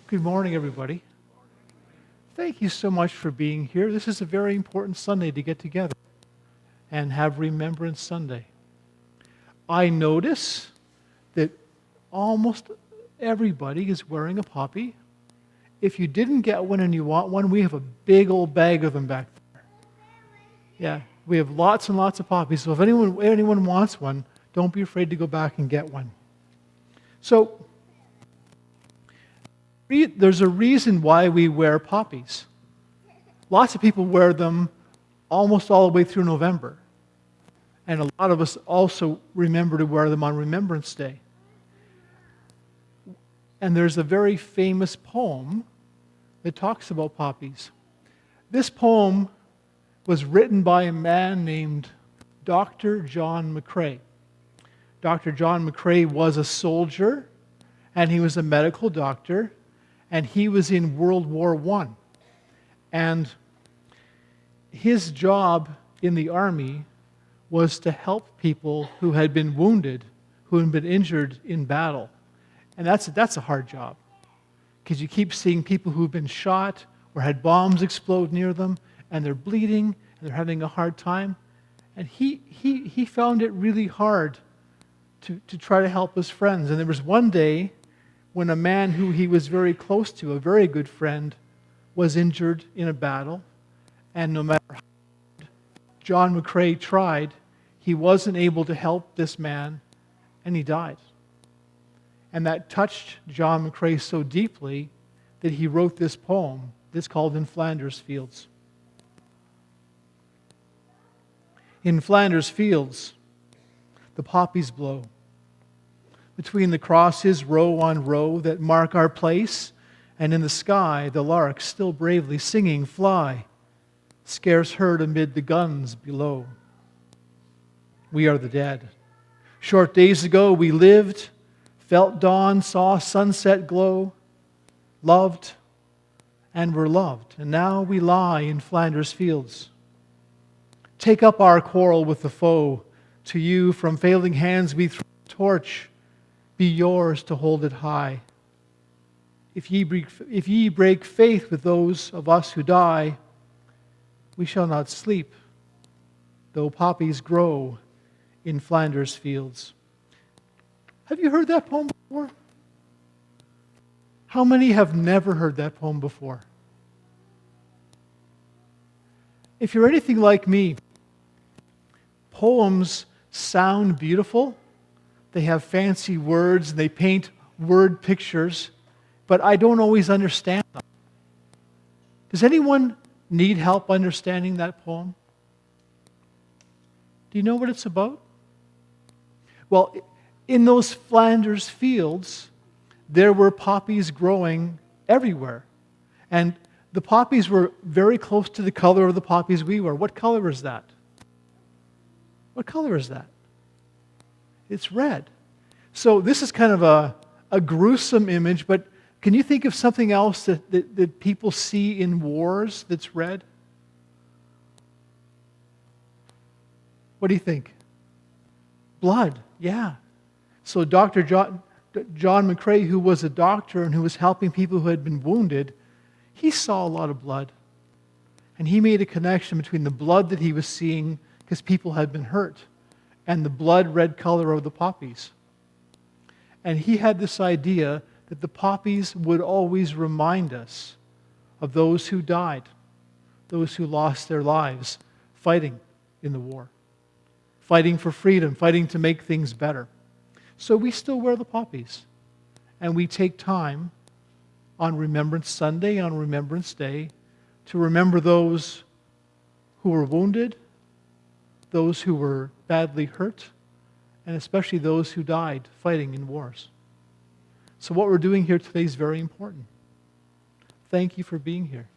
Good morning, everybody. Thank you so much for being here. This is a very important Sunday to get together and have Remembrance Sunday. I notice that almost everybody is wearing a poppy. If you didn't get one and you want one, we have a big old bag of them back there. Yeah, we have lots and lots of poppies. So if anyone wants one, don't be afraid to go back and get one. So, there's a reason why we wear poppies. Lots of people wear them almost all the way through November. And a lot of us also remember to wear them on Remembrance Day. And there's a very famous poem that talks about poppies. This poem was written by a man named Dr. John McCrae. Dr. John McCrae was a soldier, and he was a medical doctor, and he was in World War I. And his job in the army was to help people who had been wounded, who had been injured in battle. And that's a hard job, because you keep seeing people who've been shot or had bombs explode near them, and they're bleeding, and they're having a hard time. And he found it really hard to try to help his friends. And there was one day when a man who he was very close to, a very good friend, was injured in a battle. And no matter how hard John McCrae tried, he wasn't able to help this man, and he died. And that touched John McCrae so deeply that he wrote this poem that's called In Flanders Fields. In Flanders Fields, the poppies blow. Between the crosses, row on row, that mark our place, and in the sky, the larks still bravely singing fly, scarce heard amid the guns below. We are the dead. Short days ago we lived, felt dawn, saw sunset glow, loved, and were loved. And now we lie in Flanders Fields. Take up our quarrel with the foe. To you from failing hands we throw a torch. Be yours to hold it high. If ye break faith with those of us who die, we shall not sleep, though poppies grow in Flanders Fields. Have you heard that poem before? How many have never heard that poem before? If you're anything like me, poems sound beautiful. They have fancy words, and they paint word pictures, but I don't always understand them. Does anyone need help understanding that poem? Do you know what it's about? Well, in those Flanders fields, there were poppies growing everywhere. And the poppies were very close to the color of the poppies we were. What color is that? What color is that? It's red. So this is kind of a gruesome image, but can you think of something else that people see in wars that's red? What do you think? Blood, yeah. So Dr. John McCrae, who was a doctor and who was helping people who had been wounded, he saw a lot of blood. And he made a connection between the blood that he was seeing because people had been hurt and the blood red color of the poppies. And he had this idea that the poppies would always remind us of those who died, those who lost their lives fighting in the war, fighting for freedom, fighting to make things better. So we still wear the poppies, and we take time on Remembrance Sunday, on Remembrance Day, to remember those who were wounded, those who were badly hurt, and especially those who died fighting in wars. So what we're doing here today is very important. Thank you for being here.